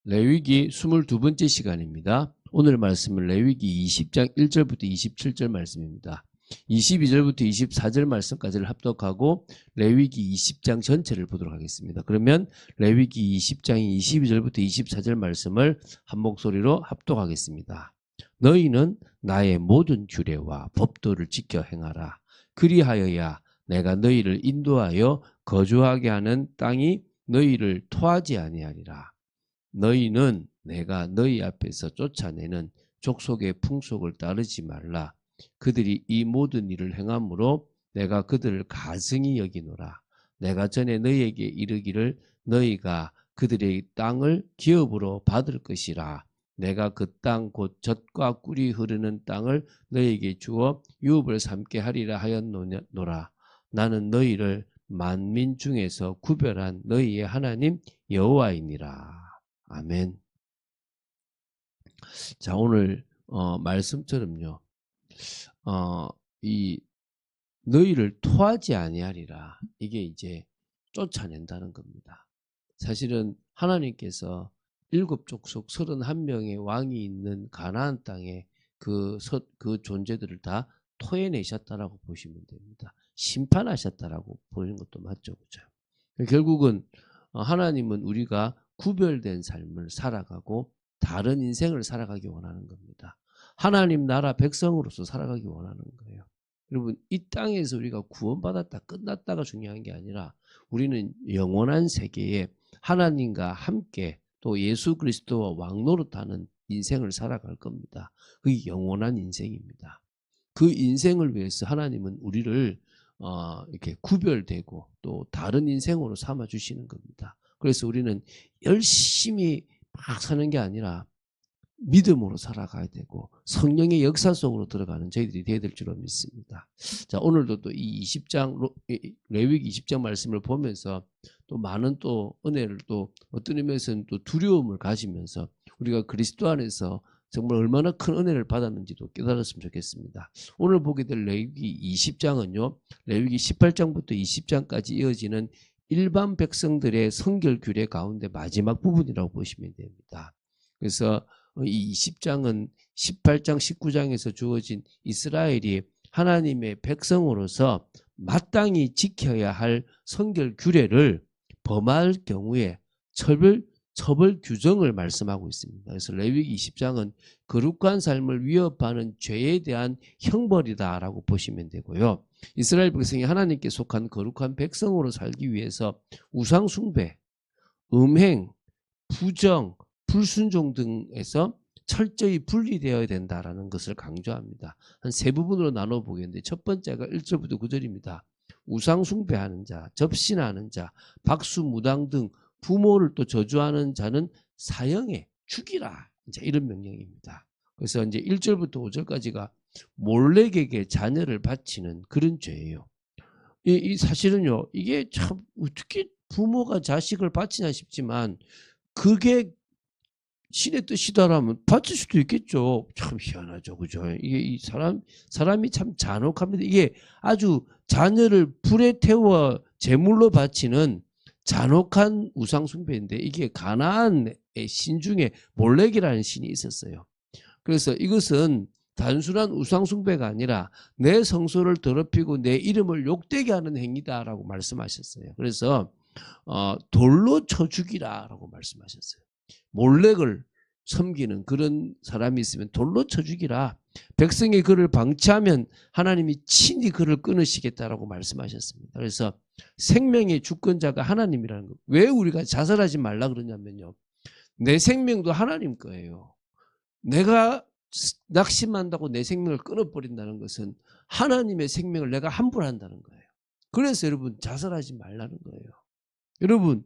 레위기 22번째 시간입니다. 오늘 말씀은 레위기 20장 1절부터 27절 말씀입니다. 22절부터 24절 말씀까지를 합독하고 레위기 20장 전체를 보도록 하겠습니다. 그러면 레위기 20장 22절부터 24절 말씀을 한 목소리로 합독하겠습니다. 너희는 나의 모든 규례와 법도를 지켜 행하라. 그리하여야 내가 너희를 인도하여 거주하게 하는 땅이 너희를 토하지 아니하리라. 너희는 내가 너희 앞에서 쫓아내는 족속의 풍속을 따르지 말라. 그들이 이 모든 일을 행함으로 내가 그들을 가증히 여기노라. 내가 전에 너희에게 이르기를 너희가 그들의 땅을 기업으로 받을 것이라. 내가 그 땅 곧 젖과 꿀이 흐르는 땅을 너희에게 주어 유업을 삼게 하리라 하였노라. 나는 너희를 만민 중에서 구별한 너희의 하나님 여호와이니라. 아멘. 자, 오늘 말씀처럼요. 이 너희를 토하지 아니하리라. 이게 이제 쫓아낸다는 겁니다. 사실은 하나님께서 7족속 31명의 왕이 있는 가나안 땅에 그 존재들을 다 토해내셨다라고 보시면 됩니다. 심판하셨다라고 보는 것도 맞죠, 그렇죠? 결국은 하나님은 우리가 구별된 삶을 살아가고 다른 인생을 살아가기 원하는 겁니다. 하나님 나라 백성으로서 살아가기 원하는 거예요. 여러분, 이 땅에서 우리가 구원받았다 끝났다가 중요한 게 아니라 우리는 영원한 세계에 하나님과 함께 또 예수 그리스도와 왕노릇하는 인생을 살아갈 겁니다. 그게 영원한 인생입니다. 그 인생을 위해서 하나님은 우리를 이렇게 구별되고 또 다른 인생으로 삼아 주시는 겁니다. 그래서 우리는 열심히 막 사는 게 아니라 믿음으로 살아가야 되고 성령의 역사 속으로 들어가는 저희들이 되어야 될 줄로 믿습니다. 자, 오늘도 또 이 20장 레위기 20장 말씀을 보면서 또 많은 또 은혜를 또 어떤 의미에서는 또 두려움을 가지면서 우리가 그리스도 안에서 정말 얼마나 큰 은혜를 받았는지도 깨달았으면 좋겠습니다. 오늘 보게 될 레위기 20장은요. 레위기 18장부터 20장까지 이어지는 일반 백성들의 성결 규례 가운데 마지막 부분이라고 보시면 됩니다. 그래서 이 20장은 18장 19장에서 주어진 이스라엘이 하나님의 백성으로서 마땅히 지켜야 할 성결 규례를 범할 경우에 처벌 규정을 말씀하고 있습니다. 그래서 레위기 20장은 거룩한 삶을 위협하는 죄에 대한 형벌이다라고 보시면 되고요. 이스라엘 백성이 하나님께 속한 거룩한 백성으로 살기 위해서 우상 숭배, 음행, 부정, 불순종 등에서 철저히 분리되어야 된다라는 것을 강조합니다. 한 세 부분으로 나눠 보겠는데 첫 번째가 1절부터 9절입니다. 우상 숭배하는 자, 접신하는 자, 박수, 무당 등 부모를 또 저주하는 자는 사형에 죽이라. 이제 이런 명령입니다. 그래서 이제 1절부터 5절까지가 몰렉에게 자녀를 바치는 그런 죄예요. 이 사실은요, 이게 참 어떻게 부모가 자식을 바치나 싶지만 그게 신의 뜻이다라면 바칠 수도 있겠죠. 참 희한하죠, 그죠? 이게 이 사람이 참 잔혹합니다. 이게 아주 자녀를 불에 태워 제물로 바치는 잔혹한 우상 숭배인데 이게 가나안의 신 중에 몰렉이라는 신이 있었어요. 그래서 이것은 단순한 우상 숭배가 아니라 내 성소를 더럽히고 내 이름을 욕되게 하는 행위다라고 말씀하셨어요. 그래서 돌로 쳐 죽이라라고 말씀하셨어요. 몰렉을 섬기는 그런 사람이 있으면 돌로 쳐 죽이라. 백성이 그를 방치하면 하나님이 친히 그를 끊으시겠다라고 말씀하셨습니다. 그래서 생명의 주권자가 하나님이라는 거. 왜 우리가 자살하지 말라 그러냐면요. 내 생명도 하나님 거예요. 내가 낙심한다고 내 생명을 끊어버린다는 것은 하나님의 생명을 내가 함부로 한다는 거예요. 그래서 여러분 자살하지 말라는 거예요. 여러분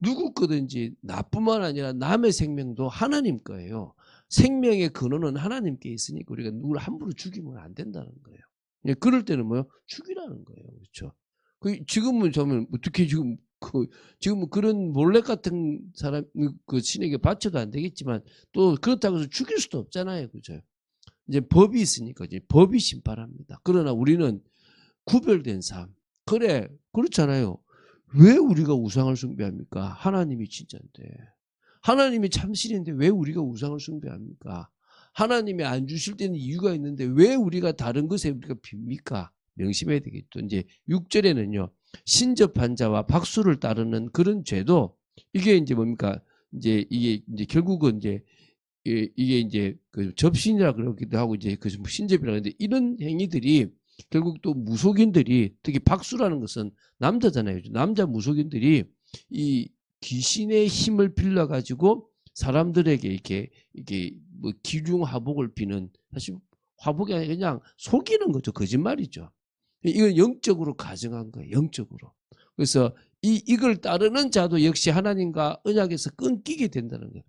누구 거든지 나뿐만 아니라 남의 생명도 하나님 거예요. 생명의 근원은 하나님께 있으니까 우리가 누구를 함부로 죽이면 안 된다는 거예요. 그럴 때는 뭐요? 죽이라는 거예요. 그렇죠? 지금은 저는 어떻게 지금은 그런 몰렉 같은 사람 그 신에게 바쳐도 안 되겠지만 또 그렇다고 해서 죽일 수도 없잖아요. 그죠? 이제 법이 있으니까 이제 법이 심판합니다. 그러나 우리는 구별된 삶. 그래, 그렇잖아요. 왜 우리가 우상을 숭배합니까? 하나님이 진짜인데. 하나님이 참신인데 왜 우리가 우상을 숭배합니까? 하나님이 안 주실 때는 이유가 있는데 왜 우리가 다른 것에 우리가 빕니까? 명심해야 되겠죠. 이제 6절에는요. 신접한 자와 박수를 따르는 그런 죄도 이게 이제 뭡니까? 이제 이게 이제 결국은 이제 이게 이제 그 접신이라 그러기도 하고 이제 그 신접이라 하는데 이런 행위들이 결국 또 무속인들이 특히 박수라는 것은 남자잖아요. 남자 무속인들이 이 귀신의 힘을 빌려 가지고 사람들에게 이게 뭐 기륭화복을 비는 사실 화복이 아니라 그냥 속이는 거죠. 거짓말이죠. 이건 영적으로 가정한 거예요. 영적으로. 그래서 이걸 따르는 자도 역시 하나님과 언약에서 끊기게 된다는 거예요.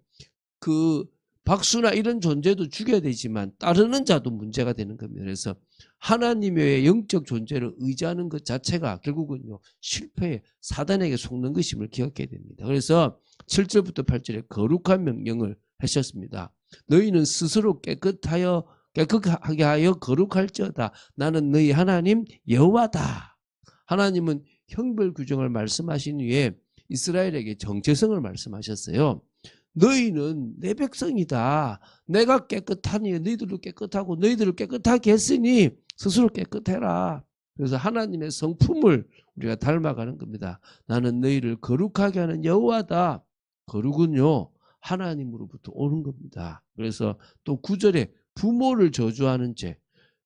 그 박수나 이런 존재도 죽여야 되지만 따르는 자도 문제가 되는 겁니다. 그래서 하나님의 영적 존재를 의지하는 것 자체가 결국은요 실패에 사단에게 속는 것임을 기억해야 됩니다. 그래서 7절부터 8절에 거룩한 명령을 하셨습니다. 너희는 스스로 깨끗하게 하여 거룩할지어다. 나는 너희 하나님 여호와다. 하나님은 형벌 규정을 말씀하신 후에 이스라엘에게 정체성을 말씀하셨어요. 너희는 내 백성이다. 내가 깨끗하니 너희들도 깨끗하고 너희들을 깨끗하게 했으니 스스로 깨끗해라. 그래서 하나님의 성품을 우리가 닮아가는 겁니다. 나는 너희를 거룩하게 하는 여호와다. 거룩은요 하나님으로부터 오는 겁니다. 그래서 또 9절에 부모를 저주하는 죄.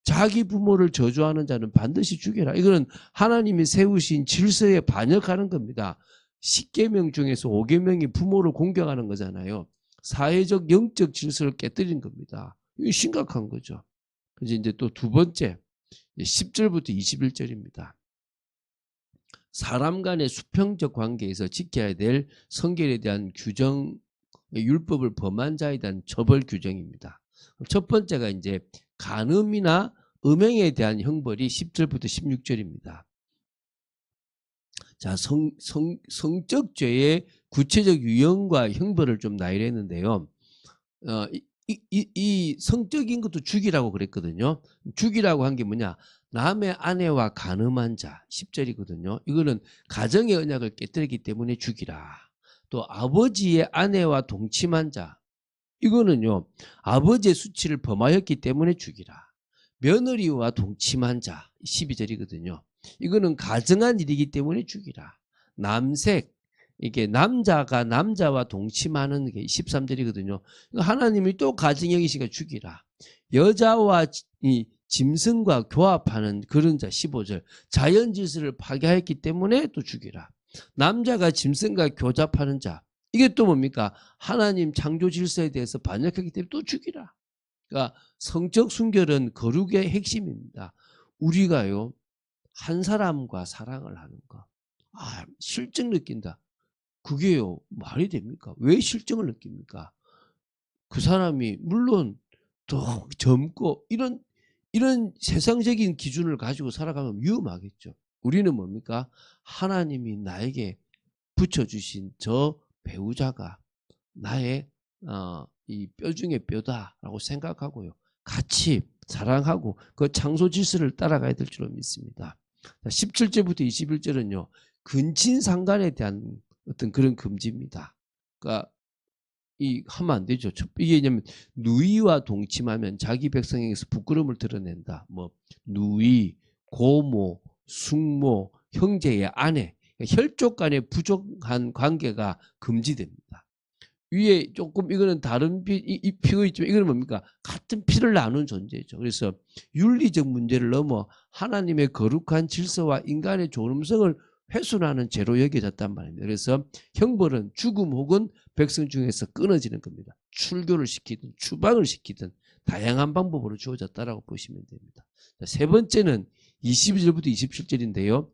자기 부모를 저주하는 자는 반드시 죽여라. 이거는 하나님이 세우신 질서에 반역하는 겁니다. 10계명 중에서 5계명이 부모를 공경하는 거잖아요. 사회적 영적 질서를 깨뜨린 겁니다. 이거 심각한 거죠. 그래서 이제 또 두 번째 10절부터 21절입니다. 사람 간의 수평적 관계에서 지켜야 될 성결에 대한 규정, 율법을 범한 자에 대한 처벌 규정입니다. 첫 번째가 이제 간음이나 음행에 대한 형벌이 10절부터 16절입니다. 자, 성적 죄의 구체적 유형과 형벌을 좀 나열을 했는데요. 이 성적인 것도 죽이라고 그랬거든요. 죽이라고 한 게 뭐냐? 남의 아내와 간음한 자 10절이거든요. 이거는 가정의 언약을 깨뜨리기 때문에 죽이라. 또 아버지의 아내와 동침한 자 이거는요. 아버지의 수치를 범하였기 때문에 죽이라. 며느리와 동침한 자 12절이거든요. 이거는 가정한 일이기 때문에 죽이라. 남색 이게 남자가 남자와 동침하는 게 13절이거든요. 하나님이 또 가정형이시니까 죽이라. 여자와 이 짐승과 교합하는 그런 자 15절. 자연질서를 파괴했기 때문에 또 죽이라. 남자가 짐승과 교잡하는 자. 이게 또 뭡니까? 하나님 창조 질서에 대해서 반역했기 때문에 또 죽이라. 그러니까 성적 순결은 거룩의 핵심입니다. 우리가요. 한 사람과 사랑을 하는 거. 실증 느낀다. 그게요. 말이 됩니까? 왜 실증을 느낍니까? 그 사람이 물론 더 젊고 이런 세상적인 기준을 가지고 살아가면 위험하겠죠. 우리는 뭡니까? 하나님이 나에게 붙여주신 저 배우자가 나의 이 뼈 중에 뼈다라고 생각하고요. 같이 사랑하고 그 창조 질서를 따라가야 될 줄로 믿습니다. 17절부터 21절은요. 근친상간에 대한 어떤 그런 금지입니다. 그러니까 하면 안 되죠. 이게 왜냐면 누이와 동침하면 자기 백성에게서 부끄러움을 드러낸다. 뭐 누이, 고모, 숙모, 형제의 아내, 혈족 간의 부족한 관계가 금지됩니다. 위에 조금 이거는 다른 피가 있지만 이거는 뭡니까? 같은 피를 나누는 존재죠. 그래서 윤리적 문제를 넘어 하나님의 거룩한 질서와 인간의 존엄성을 훼손하는 죄로 여겨졌단 말입니다. 그래서 형벌은 죽음 혹은 백성 중에서 끊어지는 겁니다. 출교를 시키든 추방을 시키든 다양한 방법으로 주어졌다라고 보시면 됩니다. 자, 세 번째는 22절부터 27절인데요.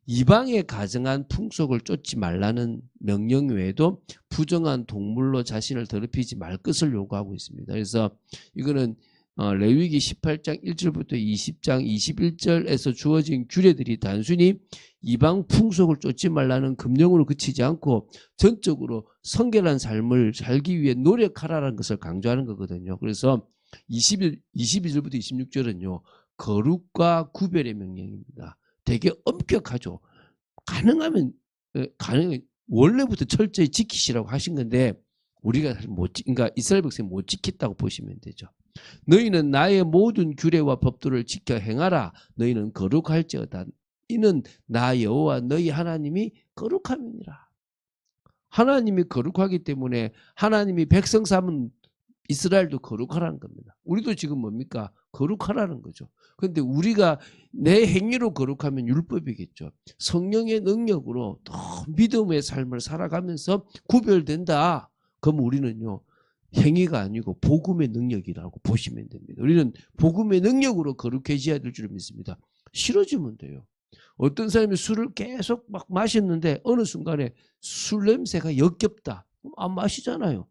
이방에 가정한 풍속을 쫓지 말라는 명령 외에도 부정한 동물로 자신을 더럽히지 말 것을 요구하고 있습니다. 그래서 이거는 레위기 18장 1절부터 20장 21절에서 주어진 규례들이 단순히 이방 풍속을 쫓지 말라는 금령으로 그치지 않고 전적으로 성결한 삶을 살기 위해 노력하라는 것을 강조하는 거거든요. 그래서 22절부터 26절은요. 거룩과 구별의 명령입니다. 되게 엄격하죠. 가능하면 원래부터 철저히 지키시라고 하신 건데 우리가 그러니까 이스라엘 백성이 못 지켰다고 보시면 되죠. 너희는 나의 모든 규례와 법도를 지켜 행하라. 너희는 거룩할지어다. 이는 나 여호와 너희 하나님이 거룩함이니라. 하나님이 거룩하기 때문에 하나님이 백성 삼은 이스라엘도 거룩하라는 겁니다. 우리도 지금 뭡니까? 거룩하라는 거죠. 그런데 우리가 내 행위로 거룩하면 율법이겠죠. 성령의 능력으로 더 믿음의 삶을 살아가면서 구별된다. 그럼 우리는요, 행위가 아니고 복음의 능력이라고 보시면 됩니다. 우리는 복음의 능력으로 거룩해져야 될 줄 믿습니다. 싫어지면 돼요. 어떤 사람이 술을 계속 막 마셨는데 어느 순간에 술 냄새가 역겹다. 안 마시잖아요.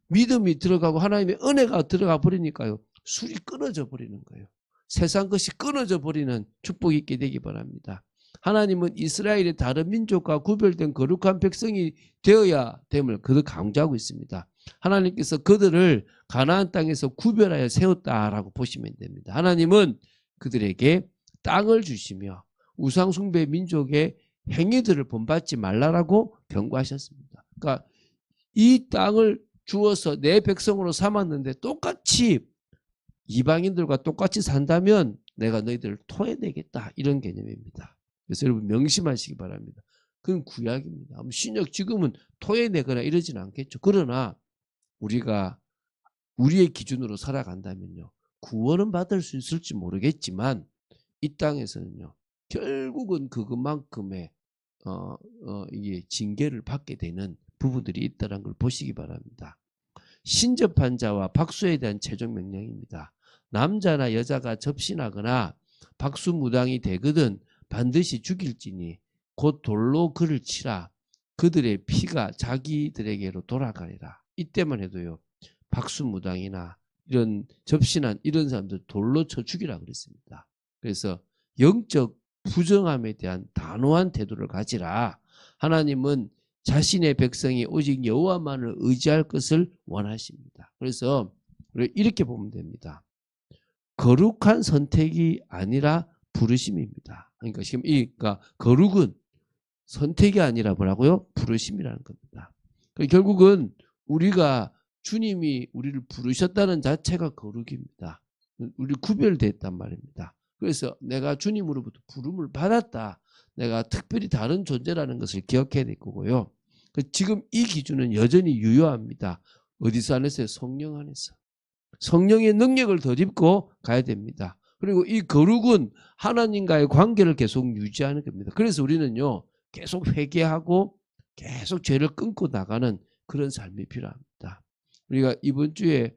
믿음이 들어가고 하나님의 은혜가 들어가 버리니까요. 술이 끊어져 버리는 거예요. 세상 것이 끊어져 버리는 축복이 있게 되기 바랍니다. 하나님은 이스라엘의 다른 민족과 구별된 거룩한 백성이 되어야 됨을 그들 강조하고 있습니다. 하나님께서 그들을 가나안 땅에서 구별하여 세웠다라고 보시면 됩니다. 하나님은 그들에게 땅을 주시며 우상 숭배 민족의 행위들을 본받지 말라라고 경고하셨습니다. 그러니까 이 땅을 주어서 내 백성으로 삼았는데 똑같이 이방인들과 똑같이 산다면 내가 너희들을 토해내겠다, 이런 개념입니다. 그래서 여러분 명심하시기 바랍니다. 그건 구약입니다. 신약 지금은 토해내거나 이러지는 않겠죠. 그러나 우리가 우리의 기준으로 살아간다면요, 구원은 받을 수 있을지 모르겠지만 이 땅에서는요 결국은 그것만큼의 이게 징계를 받게 되는 부분들이 있다는 걸 보시기 바랍니다. 신접한 자와 박수에 대한 최종 명령입니다. 남자나 여자가 접신하거나 박수무당이 되거든 반드시 죽일지니 곧 돌로 그를 치라. 그들의 피가 자기들에게로 돌아가리라. 이때만 해도요, 박수무당이나 이런 접신한 이런 사람들 돌로 쳐 죽이라 그랬습니다. 그래서 영적 부정함에 대한 단호한 태도를 가지라. 하나님은 자신의 백성이 오직 여호와만을 의지할 것을 원하십니다. 그래서 이렇게 보면 됩니다. 거룩한 선택이 아니라 부르심입니다. 그러니까 지금 그러니까 거룩은 선택이 아니라 뭐라고요? 부르심이라는 겁니다. 그러니까 결국은 우리가 주님이 우리를 부르셨다는 자체가 거룩입니다. 우리 구별됐단 말입니다. 그래서 내가 주님으로부터 부름을 받았다. 내가 특별히 다른 존재라는 것을 기억해야 될 거고요. 지금 이 기준은 여전히 유효합니다. 어디서 안에서요? 성령 안에서. 성령의 능력을 덧입고 가야 됩니다. 그리고 이 거룩은 하나님과의 관계를 계속 유지하는 겁니다. 그래서 우리는요, 계속 회개하고 계속 죄를 끊고 나가는 그런 삶이 필요합니다. 우리가 이번 주에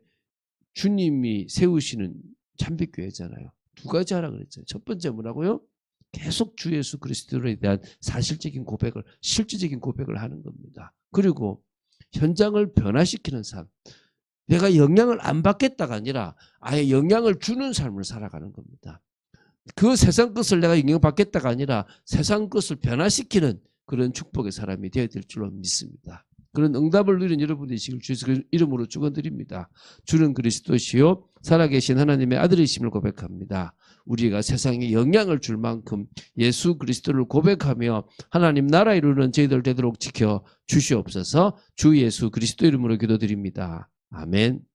주님이 세우시는 참빛교회잖아요. 두 가지 하라 그랬죠. 첫 번째 뭐라고요? 계속 주 예수 그리스도에 대한 사실적인 고백을, 실질적인 고백을 하는 겁니다. 그리고 현장을 변화시키는 삶. 내가 영향을 안 받겠다가 아니라 아예 영향을 주는 삶을 살아가는 겁니다. 그 세상 것을 내가 영향받겠다가 아니라 세상 것을 변화시키는 그런 축복의 사람이 되어야 될 줄로 믿습니다. 그런 응답을 누린 여러분이 되시길 주의 이름으로 축원드립니다. 주는 그리스도시요 살아계신 하나님의 아들이심을 고백합니다. 우리가 세상에 영향을 줄 만큼 예수 그리스도를 고백하며 하나님 나라 이루는 저희들 되도록 지켜 주시옵소서. 주 예수 그리스도 이름으로 기도드립니다. 아멘.